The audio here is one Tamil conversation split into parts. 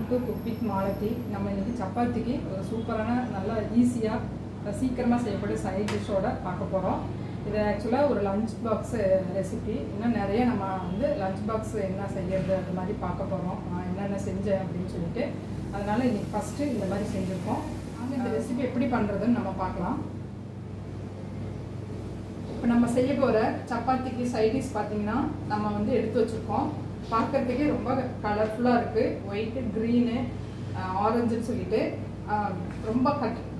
to Cook with Malathi. நம்ம இன்னைக்கு சப்பாத்திக்கு ஒரு சூப்பரான நல்ல ஈஸியா சீக்கிரமா செய்யக்கூடிய சைட் டிஷ்ஷோட பார்க்க போறோம். இது एक्चुअली ஒரு லஞ்ச் பாக்ஸ் ரெசிபி. இன்னும் நிறைய நம்ம வந்து லஞ்ச் பாக்ஸ் என்ன செய்யறது அந்த மாதிரி பார்க்க போறோம். என்னென்ன செஞ்சேன் அப்படினு சொல்லிட்டு அதனால இன்னைக்கு ஃபர்ஸ்ட் இந்த மாதிரி செஞ்சிருக்கோம். வாங்க இந்த ரெசிபி எப்படி பண்றதுன்னு நம்ம பார்க்கலாம். இப்போ நம்ம செய்ய போற சப்பாத்திக்கு சைட் டிஷ் பாத்தீங்கன்னா நம்ம வந்து எடுத்து வச்சிருக்கோம். பார்க்கிறதுக்கே ரொம்ப கலர்ஃபுல்லா இருக்கு. ஒயிட், கிரீன், ஆரஞ்சுன்னு சொல்லிட்டு ரொம்ப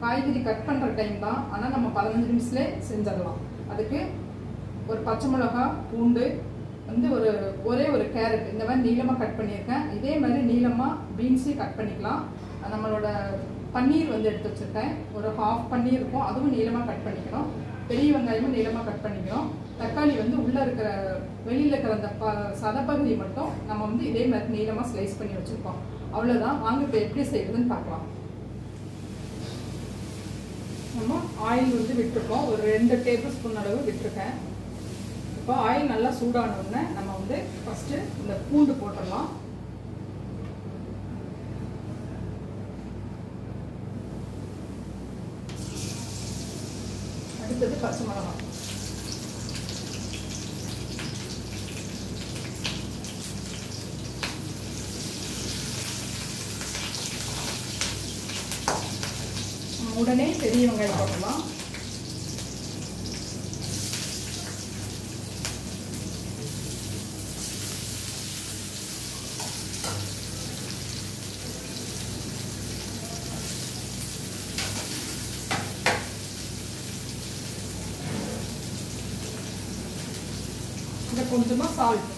காய்கறி கட் பண்ற டைம் தான். ஆனா நம்ம 15 நிமிஷத்துல செஞ்சிடலாம். அதுக்கு ஒரு பச்சை மிளகாய், பூண்டு வந்து ஒரே ஒரு கேரட் இந்த மாதிரி நீளமா கட் பண்ணியிருக்கேன். இதே மாதிரி நீளமா பீன்ஸையும் கட் பண்ணிக்கலாம். நம்மளோட பன்னீர் வந்து எடுத்து வச்சிருக்கேன். ஒரு ஹாஃப் பன்னீர் இருக்கும், அதுவும் நீளமா கட் பண்ணிக்கணும். பெரிய வெங்காயமும் நீளமா கட் பண்ணிக்கணும். தக்காளி வந்து உள்ள இருக்கிற வெளியில இருக்கிற அந்த சதப்பகுதி மட்டும் நம்ம வந்து இதே மாதிரி நீளமா ஸ்லைஸ் பண்ணி வச்சிருக்கோம். அவ்வளவுதான். வாங்க இப்போ எப்படி செய்யறதுன்னு பார்க்கலாம். நம்ம ஆயில் வந்து விட்டுருக்கோம். ஒரு 2 டேபிள் ஸ்பூன் அளவு விட்டுருக்கேன். இப்போ ஆயில் நல்லா சூடான உடனே நம்ம வந்து ஃபர்ஸ்ட் இந்த பூண்டு போட்டுடலாம். அடுத்தது பச்சை மிளகாய். உடனே பெரிய வெங்காயம் போடலாம். கொஞ்சமா சால்ட்,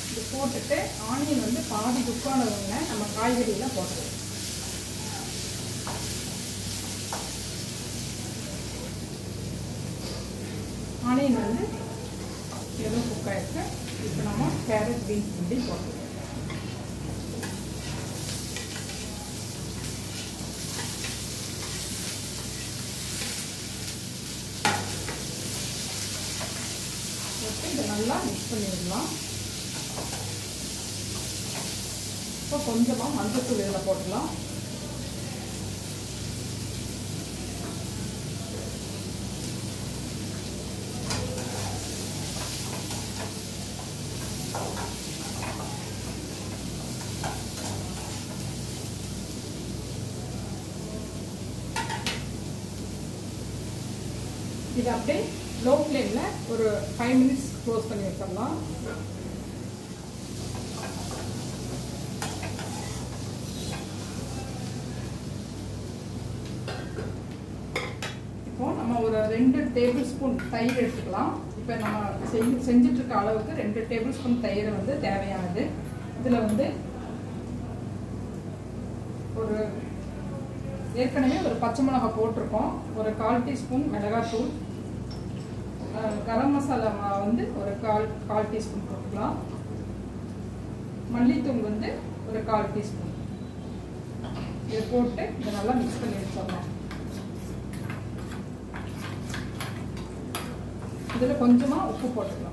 இது போட்டுட்டு ஆனியன் வந்து பாதி குக்கான உடனே நம்ம காய்கறியெல்லாம் போட்டுருவோம். ஆனியன் வந்து எவ்வளோ குக் ஆயிருக்கு. இப்போ நம்ம கேரட், பீன்ஸ் வந்து போட்டுருவோம். இதை நல்லா மிக்ஸ் பண்ணிடலாம். இப்போ கொஞ்சமா மஞ்சள் இதில் போடலாம். இது அப்படியே லோ ஃப்ளேம்ல ஒரு 5 மினிட்ஸ் க்ளோஸ் பண்ணி வச்சிடலாம். இப்போ நம்ம ஒரு 2 டேபிள் ஸ்பூன் தயிர் எடுத்துக்கலாம். இப்போ நம்ம செஞ்சுட்டு இருக்க அளவுக்கு 2 டேபிள் ஸ்பூன் தயிர் வந்து தேவையானது. இதில் வந்து ஒரு ஏற்கனவே ஒரு பச்சை மிளகாய் போட்டிருக்கோம். ஒரு 1/4 டீஸ்பூன் மிளகாத்தூள், கரம் மசாலா வந்து ஒரு கால் டீஸ்பூன் போட்டுக்கலாம். மல்லித்தூள் வந்து ஒரு 1/4 டீஸ்பூன். இதை போட்டு இதை நல்லா மிக்ஸ் பண்ணி வச்சிடலாம். இதில் கொஞ்சமா உப்பு போட்டுக்கலாம்.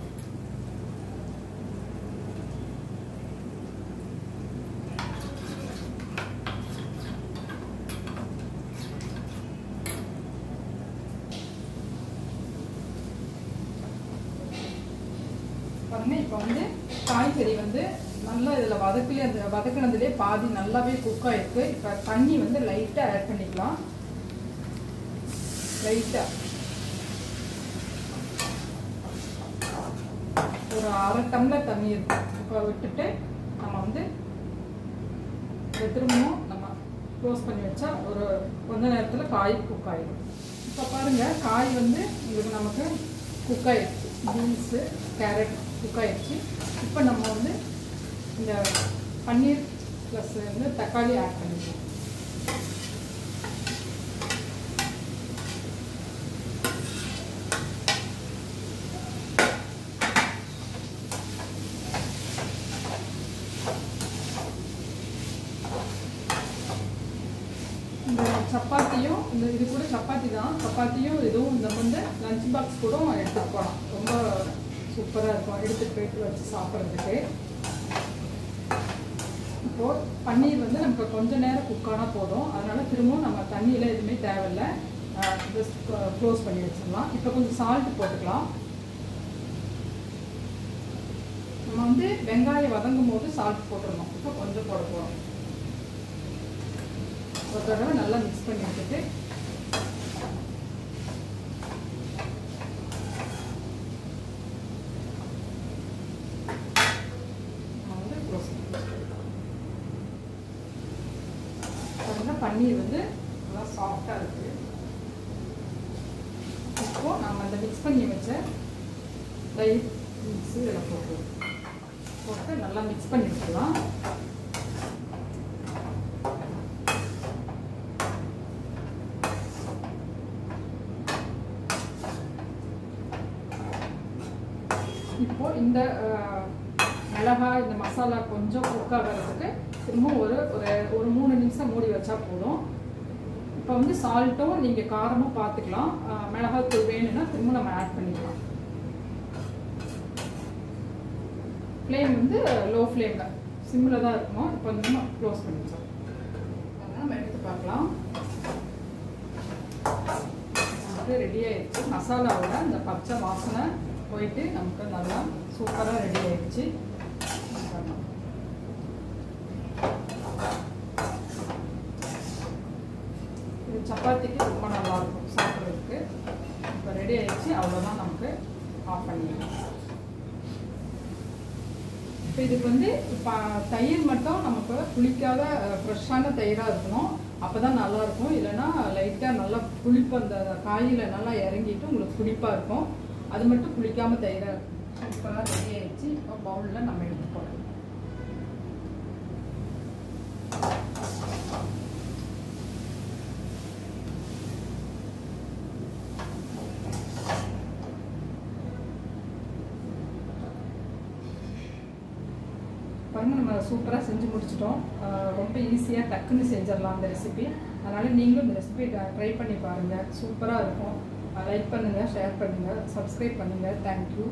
இப்போ வந்து காய்கறி வந்து நல்லா இதில் வதக்கினதுலேயே பாதி நல்லாவே குக் ஆயிருக்கு. இப்போ தண்ணி வந்து லைட்டாக ஆட் பண்ணிக்கலாம். லைட்டாக ஒரு 1/2 டம்ளர் தண்ணி இருக்கு. இப்போ விட்டுட்டு நம்ம வந்து திரும்பவும் நம்ம க்ளோஸ் பண்ணி வச்சா ஒரு கொஞ்ச நேரத்தில் காய் குக் ஆகிடும். இப்போ பாருங்க, காய் வந்து உங்களுக்கு நமக்கு குக் ஆயிடுச்சு. பீன்ஸு, கேரட் குக் ஆயிடுச்சு. இப்போ நம்ம வந்து இந்த பன்னீர் ப்ளஸ் வந்து தக்காளி ஆட் பண்ணிக்கலாம். இந்த சப்பாத்தியும் இது கூட சப்பாத்தி தான். சப்பாத்தியும் இதுவும் இந்த வந்து லஞ்ச் பாக்ஸ் கூட எடுத்துட்டு போகலாம். ரொம்ப சூப்பராக இருக்கும் எடுத்துகிட்டு போயிட்டு வச்சு சாப்பிட்றதுக்கு. இப்போது பன்னீர் வந்து நமக்கு கொஞ்சம் நேரம் குக் ஆனால் போதும். அதனால் திரும்பவும் நம்ம தண்ணியில் எதுவுமே தேவையில்லை, ஜஸ்ட் க்ளோஸ் பண்ணி வச்சிடலாம். இப்போ கொஞ்சம் சால்ட் போட்டுக்கலாம். நம்ம வந்து வெங்காயம் வதங்கும் போது சால்ட் போட்டுடணும். இப்போ கொஞ்சம் போட போகிறோம். ஒரு தடவை நல்லா மிக்ஸ் பண்ணி வச்சுட்டு பன்னீர் வந்து நல்லா சாஃப்டாக இருக்குது. இப்போது நம்ம அந்த மிக்ஸ் பண்ணி வச்ச தயிர் மிக்ஸு இதில் போட்டு நல்லா மிக்ஸ் பண்ணி வச்சுக்கலாம். இப்போது இந்த மிளகாய் இந்த மசாலா கொஞ்சம் குக் ஆகிறதுக்கு திரும்ப ஒரு 3 நிமிஷம் மூடி வச்சா போதும். இப்போ வந்து சால்ட்டும் நீங்கள் காரமும் பார்த்துக்கலாம். மிளகாய் தூள் வேணும்னா திரும்ப நம்ம ஆட் பண்ணிக்கலாம். ஃப்ளேம் வந்து லோ ஃப்ளேமில் சிம்மில் தான் இருக்கணும். இப்போ வந்து நம்ம க்ளோஸ் பண்ணிக்கலாம். நம்ம எடுத்து பார்க்கலாம். நமக்கு ரெடி ஆயிடுச்சு. மசாலாவோட இந்த பச்சை வாசனை போயிட்டு நமக்கு நல்லா சூப்பராக ரெடி ஆயிடுச்சு. இது சப்பாத்திக்கு ரொம்ப நல்லாயிருக்கும் சாப்பிட்றதுக்கு. இப்போ ரெடி ஆயிடுச்சு. அவ்வளோதான், நமக்கு ஆஃப் பண்ணிடலாம். இப்போ இதுக்கு வந்து இப்போ தயிர் மட்டும் நமக்கு புளிக்காத ஃப்ரெஷ்ஷான தயிராக இருக்கணும். அப்போ தான் நல்லாயிருக்கும். இல்லைன்னா லைட்டாக நல்லா புளிப்பு அந்த காயில் நல்லா இறங்கிட்டு உங்களுக்கு புளிப்பாக இருக்கும். அது மட்டும் புளிக்காமல் தயிராக இருக்கும். சூப்பராக ரெடி ஆயிடுச்சு. இப்போ பவுலில் நம்ம எடுத்துப்போம். பாருங்கள், நம்ம சூப்பராக செஞ்சு முடிச்சிட்டோம். ரொம்ப ஈஸியாக டக்குன்னு செஞ்சிடலாம் இந்த ரெசிபி. அதனால் நீங்களும் இந்த ரெசிபி ட்ரை பண்ணி பாருங்கள். சூப்பராக இருக்கும். லைக் பண்ணுங்கள், ஷேர் பண்ணுங்கள், சப்ஸ்கிரைப் பண்ணுங்கள். தேங்க்யூ.